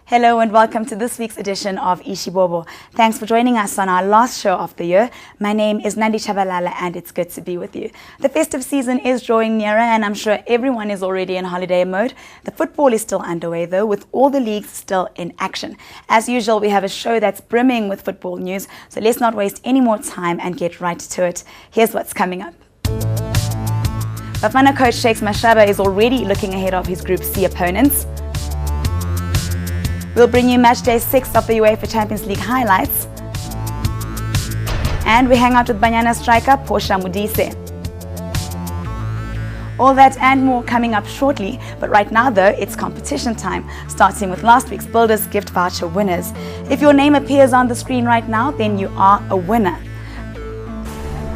Hello and welcome to this week's edition of Ishibobo. Thanks for joining us on our last show of the year. My name is Nandi Chabalala and it's good to be with you. The festive season is drawing nearer and I'm sure everyone is already in holiday mode. The football is still underway though, with all the leagues still in action. As usual, we have a show that's brimming with football news, so let's not waste any more time and get right to it. Here's what's coming up. Bafana coach Shakes Mashaba is already looking ahead of his Group C opponents. We'll bring you match day 6 of the UEFA Champions League highlights. And we hang out with Banyana striker Portia Modise. All that and more coming up shortly, but right now though, it's competition time, starting with last week's Builders gift voucher winners. If your name appears on the screen right now, then you are a winner.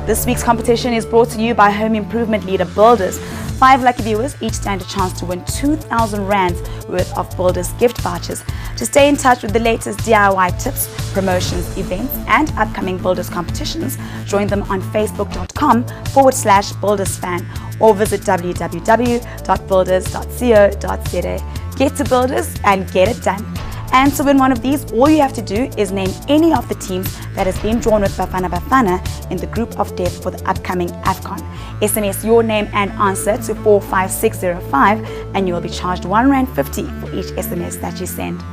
This week's competition is brought to you by home improvement leader Builders. 5 lucky viewers each stand a chance to win 2,000 rands worth of Builders gift vouchers. To stay in touch with the latest DIY tips, promotions, events and upcoming Builders competitions, join them on facebook.com/BuildersFan or visit www.builders.co.za. Get to Builders and get it done. And to win one of these, all you have to do is name any of the teams that has been drawn with Bafana in the group of death for the upcoming Afcon. SMS your name and answer to 45605 and you will be charged R1.50 for each SMS that you send.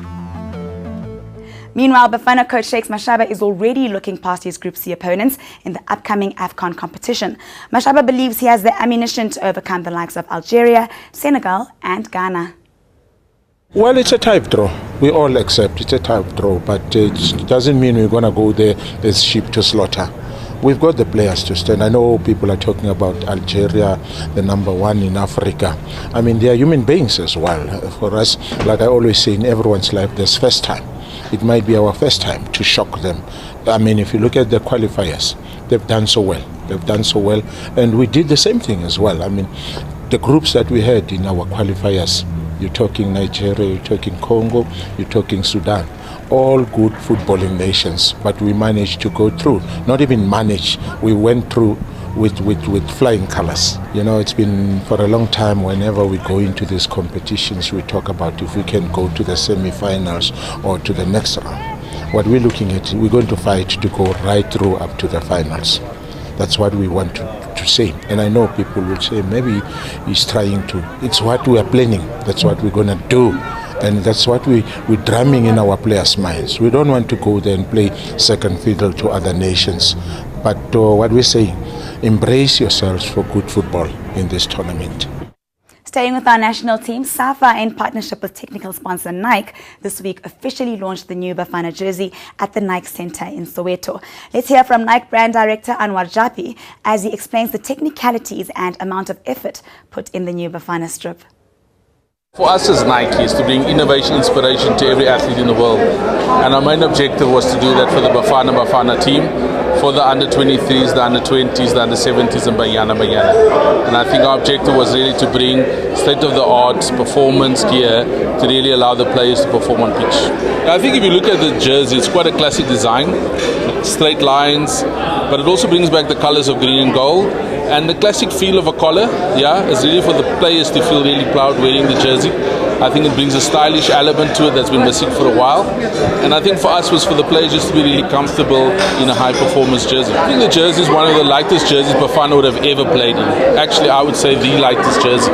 Meanwhile, Bafana coach Shakes Mashaba is already looking past his Group C opponents in the upcoming Afcon competition. Mashaba believes he has the ammunition to overcome the likes of Algeria, Senegal and Ghana. Well, it's a type draw. We all accept it's a type draw, but it doesn't mean we're going to go there as sheep to slaughter. We've got the players to stand. I know people are talking about Algeria, the #1 in Africa. I mean, they are human beings as well. For us, like I always say, in everyone's life, there's first time. It might be our first time to shock them. I mean, if you look at the qualifiers, they've done so well. They've done so well. And we did the same thing as well. I mean, the groups that we had in our qualifiers, you're talking Nigeria, you're talking Congo, you're talking Sudan. All good footballing nations, but we managed to go through. Not even managed, we went through with flying colors. You know, it's been for a long time, whenever we go into these competitions, we talk about if we can go to the semi-finals or to the next round. What we're looking at, we're going to fight to go right through up to the finals. That's what we want to say. And I know people will say, maybe he's trying to. It's what we are planning. That's what we're going to do. And that's what we're drumming in our players' minds. We don't want to go there and play second fiddle to other nations. But what we're saying, embrace yourselves for good football in this tournament. Staying with our national team, SAFA, in partnership with technical sponsor Nike, this week officially launched the new Bafana Jersey at the Nike Center in Soweto. Let's hear from Nike brand director Anwar Japi as he explains the technicalities and amount of effort put in the new Bafana strip. For us as Nike is to bring innovation, inspiration to every athlete in the world. And our main objective was to do that for the Bafana team, for the under-23s, the under-20s, the under-70s and Banyana. And I think our objective was really to bring state-of-the-art performance gear to really allow the players to perform on pitch. I think if you look at the jersey, it's quite a classic design, straight lines, but it also brings back the colors of green and gold. And the classic feel of a collar, is really for the players to feel really proud wearing the jersey. I think it brings a stylish element to it that's been missing for a while. And I think for us was for the players just to be really comfortable in a high-performance jersey. I think the jersey is one of the lightest jerseys Bafana would have ever played in. Actually, I would say the lightest jersey.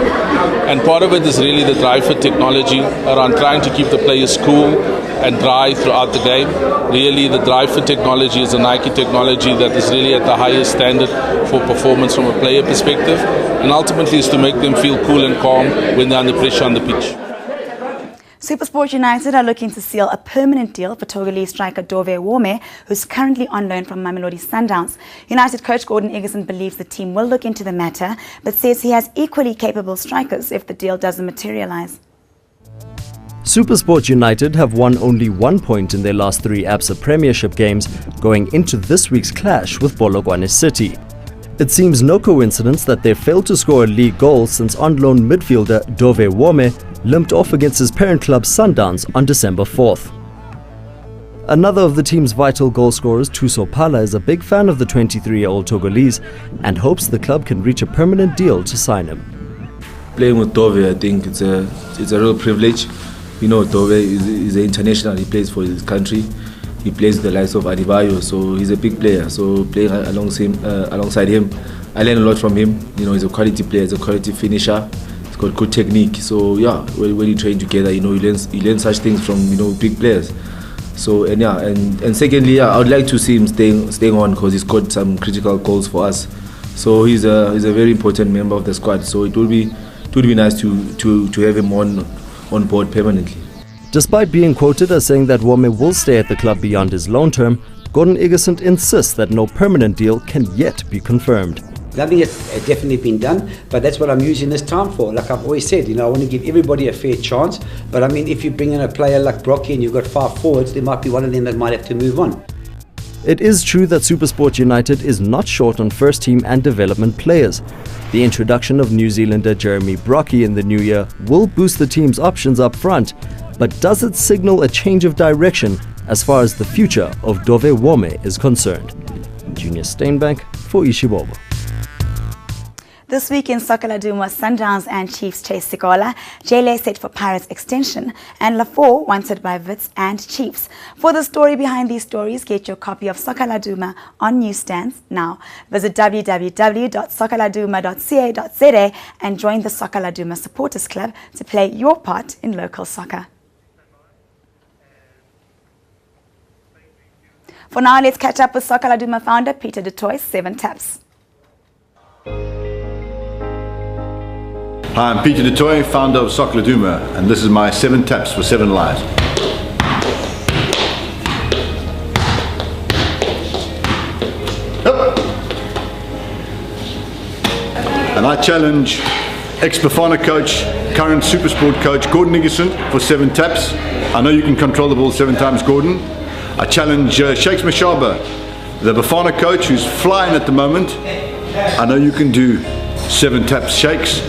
And part of it is really the dry fit technology around trying to keep the players cool and dry throughout the game. Really, the dry fit technology is a Nike technology that is really at the highest standard for performance from a player perspective, and ultimately is to make them feel cool and calm when they're under pressure on the pitch. SuperSport United are looking to seal a permanent deal for Togolese striker Dove Wome, who's currently on loan from Mamelodi Sundowns. United coach Gordon Egerson believes the team will look into the matter, but says he has equally capable strikers if the deal doesn't materialize. SuperSport United have won only 1 point in their last 3 ABSA Premiership games, going into this week's clash with Polokwane City. It seems no coincidence that they failed to score a league goal since on-loan midfielder Dove Wome limped off against his parent club Sundowns on December 4th. Another of the team's vital goal scorers, Thuso Phala, is a big fan of the 23-year-old Togolese and hopes the club can reach a permanent deal to sign him. Playing with Dove, I think it's a real privilege. you know, Dove is an international. He plays for his country. He plays with the likes of Adebayo, so he's a big player. So playing alongside him, I learned a lot from him. You know, he's a quality player, he's a quality finisher. He's got good technique. So yeah, when you train together, you know, you learn such things from, you know, big players. So and secondly, I would like to see him staying on because he's got some critical goals for us. So he's a very important member of the squad. So it would be nice to have him on board permanently. Despite being quoted as saying that Wome will stay at the club beyond his loan term, Gordon Igesund insists that no permanent deal can yet be confirmed. Nothing has definitely been done, but that's what I'm using this time for. Like I've always said, you know, I want to give everybody a fair chance. But I mean, if you bring in a player like Brocky and you've got 5 forwards, there might be one of them that might have to move on. It is true that SuperSport United is not short on first team and development players. The introduction of New Zealander Jeremy Brocky in the new year will boost the team's options up front, but does it signal a change of direction as far as the future of Dove Wome is concerned? Junior Steinbank for Ishibobo. This week in Soccer Laduma, Sundowns and Chiefs chase Sikola, Jele set for Pirates extension, and Lafour wanted by Wits and Chiefs. For the story behind these stories, get your copy of Soccer Laduma on newsstands now. Visit www.soccerladuma.ca.za and join the Soccer Laduma Supporters Club to play your part in local soccer. For now, let's catch up with Soccer Laduma founder Peter du Toit's 7 taps. Hi, I'm Peter du Toit, founder of Soccer Laduma, and this is my 7 taps for 7 lives. Up. And I challenge ex-Bafana coach, current SuperSport coach Gordon Igesund for 7 taps. I know you can control the ball 7 times, Gordon. I challenge Shakes Mashaba, the Bafana coach who's flying at the moment. I know you can do 7 taps, Shakes.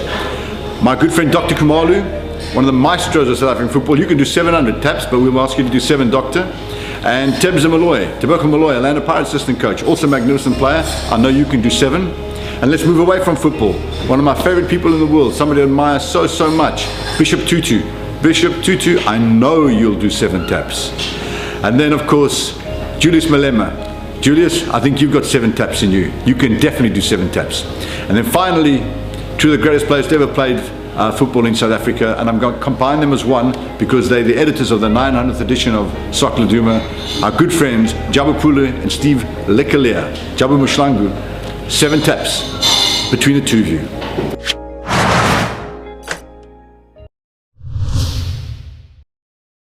My good friend Dr. Kumalu, one of the maestros of South African football, you can do 700 taps, but we'll ask you to do 7, Doctor. And Tebza Malloy, Orlando Pirates assistant coach, also a magnificent player. I know you can do 7. And let's move away from football. One of my favorite people in the world, somebody I admire so much, Bishop Tutu. Bishop Tutu, I know you'll do 7 taps. And then of course, Julius Malema. Julius, I think you've got 7 taps in you. You can definitely do 7 taps. And then finally, 2 of the greatest players to ever played football in South Africa, and I'm going to combine them as one because they're the editors of the 900th edition of Soccer Laduma, our good friends Jabu Pule and Steve Lekalia. Jabu Mushlangu, 7 taps between the 2 of you.